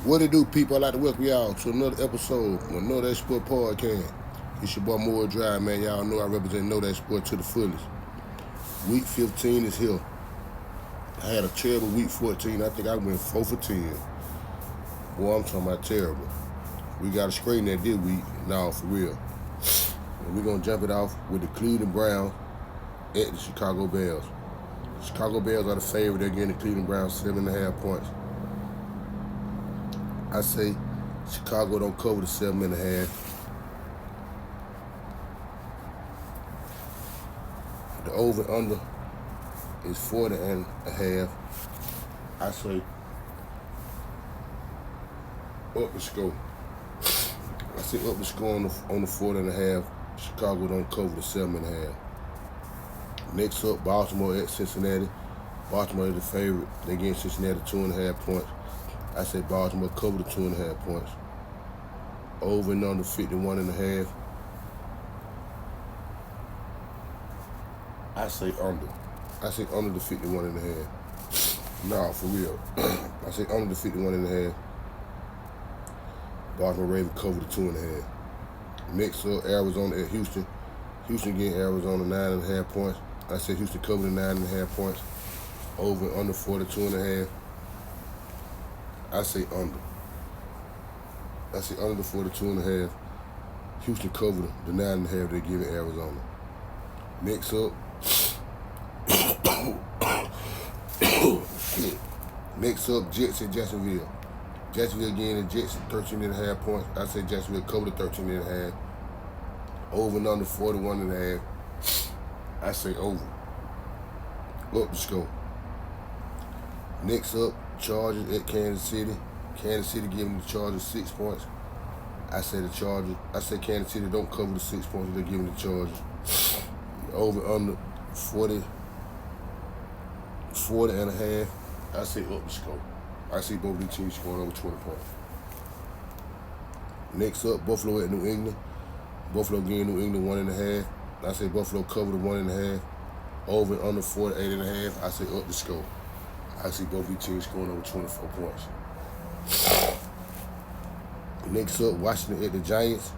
What it do, people? I'd like to welcome y'all to another episode of Knowdatsports Podcast. It's your boy Moore Drive, man. Y'all know I represent Knowdatsports to the fullest. Week 15 is here. I had a terrible week 14. I think I went 4 for 10. Boy, I'm talking about terrible. We got to straighten that this week. Now, for real. And we're going to jump it off with the Cleveland Browns at the Chicago Bears. The Chicago Bears are the favorite. They're getting the Cleveland Browns 7.5 points. I say Chicago don't cover the 7.5. The over-under is 40.5. I say up the score. I say up the score on the 40.5. Chicago don't cover the 7.5. Next up, Baltimore at Cincinnati. Baltimore is the favorite. They getting Cincinnati 2.5 points. I say Baltimore cover the 2.5 points. Over and under 51.5. I say under. I say under the 51.5. Nah, for real. I say under the 51.5. Baltimore Ravens cover the 2.5. Next up, Arizona at Houston. Houston getting Arizona 9.5 points. I say Houston cover the 9.5 points. Over and under 42.5. I say under. I say under the 42.5. Houston covered the 9.5 they're giving Arizona. Next up, next up, Jets at Jacksonville. Jacksonville again, the Jets 13.5 points. I say Jacksonville cover the 13.5. Over and under 41.5. I say over. Up the score. Next up, Chargers at Kansas City. Kansas City giving the Chargers 6 points. I say Kansas City don't cover the 6 points they're giving the Chargers. Over under 40.5. I say up the score. I see both of these teams scoring over 20 points. Next up, Buffalo at New England. Buffalo getting New England 1.5. I say Buffalo cover the 1.5. Over and under 48.5. I say up the score. I see both these teams scoring over 24 points. Next up, Washington at the Giants.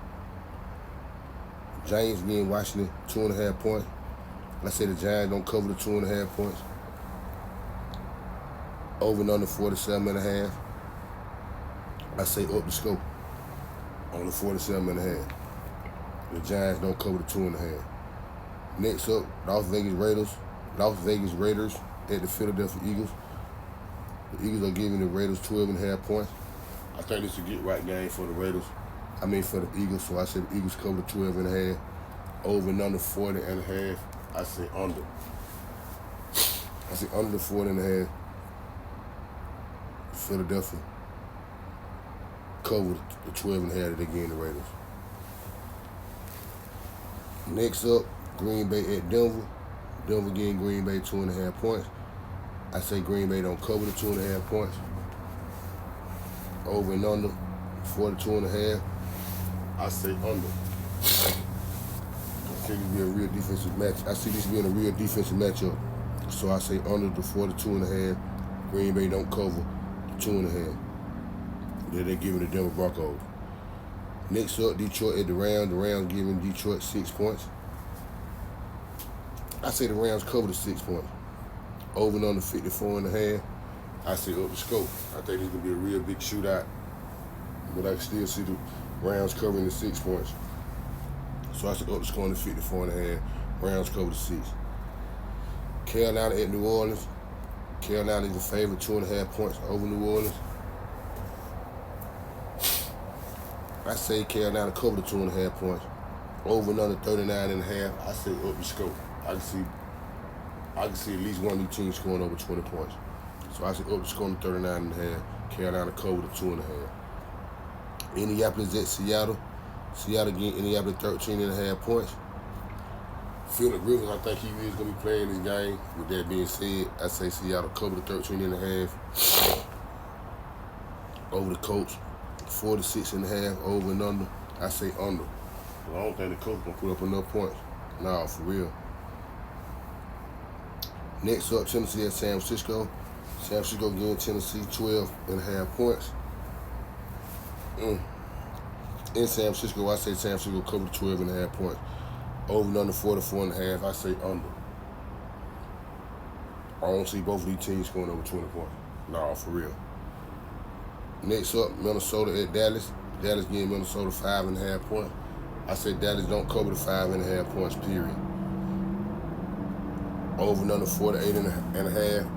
Giants getting Washington 2.5 points. I say the Giants don't cover the 2.5 points. Over and under 47.5. I say up the score on the 47.5. The Giants don't cover the 2.5. Next up, Las Vegas Raiders at the Philadelphia Eagles. The Eagles are giving the Raiders 12.5 points. I think this is a get-right game for the Raiders. For the Eagles. So I said the Eagles cover the 12.5. Over and under 40.5. I say under. I say under the 40.5. Philadelphia cover the 12.5 that they gave the Raiders. Next up, Green Bay at Denver. Denver getting Green Bay 2.5 points. I say Green Bay don't cover the 2.5 points. Over and under 42.5. I say under. I think it'll be a real defensive match. I see this being a real defensive matchup. So I say under the 42.5. Green Bay don't cover the 2.5 that they're giving the Denver Broncos. Next up, Detroit at the Rams. The Rams giving Detroit 6 points. I say the Rams cover the 6 points. Over and under 54.5. I say up the scope. I think it's going to be a real big shootout. But I can still see the Rams covering the 6 points. So I say up the score on the 54.5. Rams cover the 6. Carolina at New Orleans. Carolina is the favorite, 2.5 points over New Orleans. I say Carolina cover the 2.5 points. Over and under 39.5. I say up the score. I can see at least one of these teams scoring over 20 points. So I say up the score on the 39.5. Carolina cover the 2.5. Indianapolis at Seattle. Seattle getting Indianapolis 13.5 points. Phillip Rivers, I think he is going to be playing this game. With that being said, I say Seattle cover the 13.5. Over the Colts, 46.5. Over and under. I say under. Well, I don't think the Colts going to put up enough points. Nah, for real. Next up, Tennessee at San Francisco. San Francisco getting Tennessee 12.5 points. In San Francisco, I say San Francisco cover 12.5 points. Over and under 44.5, I say under. I don't see both of these teams scoring over 20 points. No, for real. Next up, Minnesota at Dallas. Dallas getting Minnesota 5.5 points. I say Dallas don't cover the 5.5 points, period. Over and under 48.5.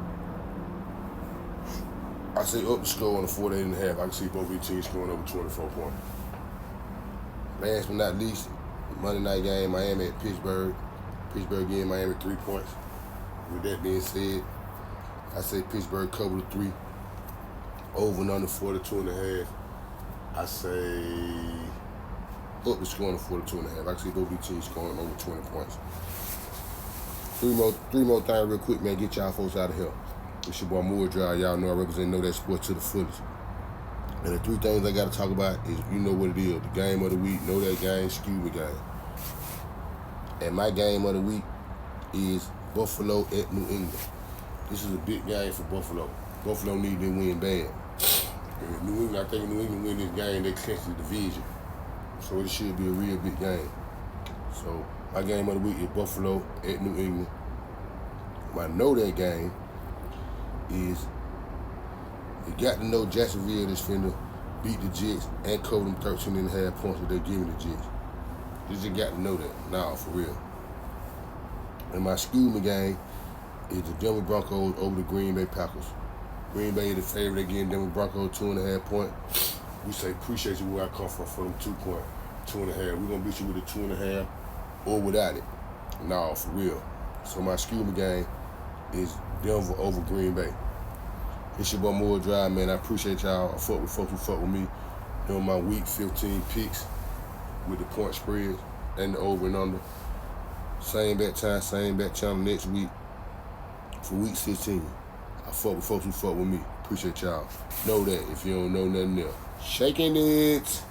I say up the score on the 48.5. I can see both of these teams scoring over 24 points. Last but not least, Monday night game, Miami at Pittsburgh. Pittsburgh getting Miami 3 points. With that being said, I say Pittsburgh cover the 3. Over and under 42.5. I say up the score on the 42.5. I can see both of these teams scoring over 20 points. Three more things real quick, man. Get y'all folks out of here. It's your boy Moore Drive. Y'all know I represent Knowdatsports to the fullest. And the 3 things I got to talk about is, you know what it is. The game of the week, know that game, excuse me game. And my game of the week is Buffalo at New England. This is a big game for Buffalo. Buffalo need to win bad. And New England, I think New England win this game, they clinch the division. So it should be a real big game. So my game of the week is Buffalo at New England. My know that game is you got to know Jacksonville is finna beat the Jets and cover them 13.5 points that they're giving the Jets. You just got to know that. Nah, for real. And my excuse me game is the Denver Broncos over the Green Bay Packers. Green Bay is the favorite. They getting Denver Broncos 2.5 points. We say appreciate you where I come from for them 2 points. 2.5. We're gonna beat you with the 2.5 or without it. Nah, for real. So my excuse me game is Denver over Green Bay. It's your boy Moore Drive, man. I appreciate y'all. I fuck with folks who fuck with me doing my week 15 picks with the point spreads and the over and under. Same bat time, same bat channel next week for week 16. I fuck with folks who fuck with me. Appreciate y'all. Know that if you don't know nothing else. Shaking it.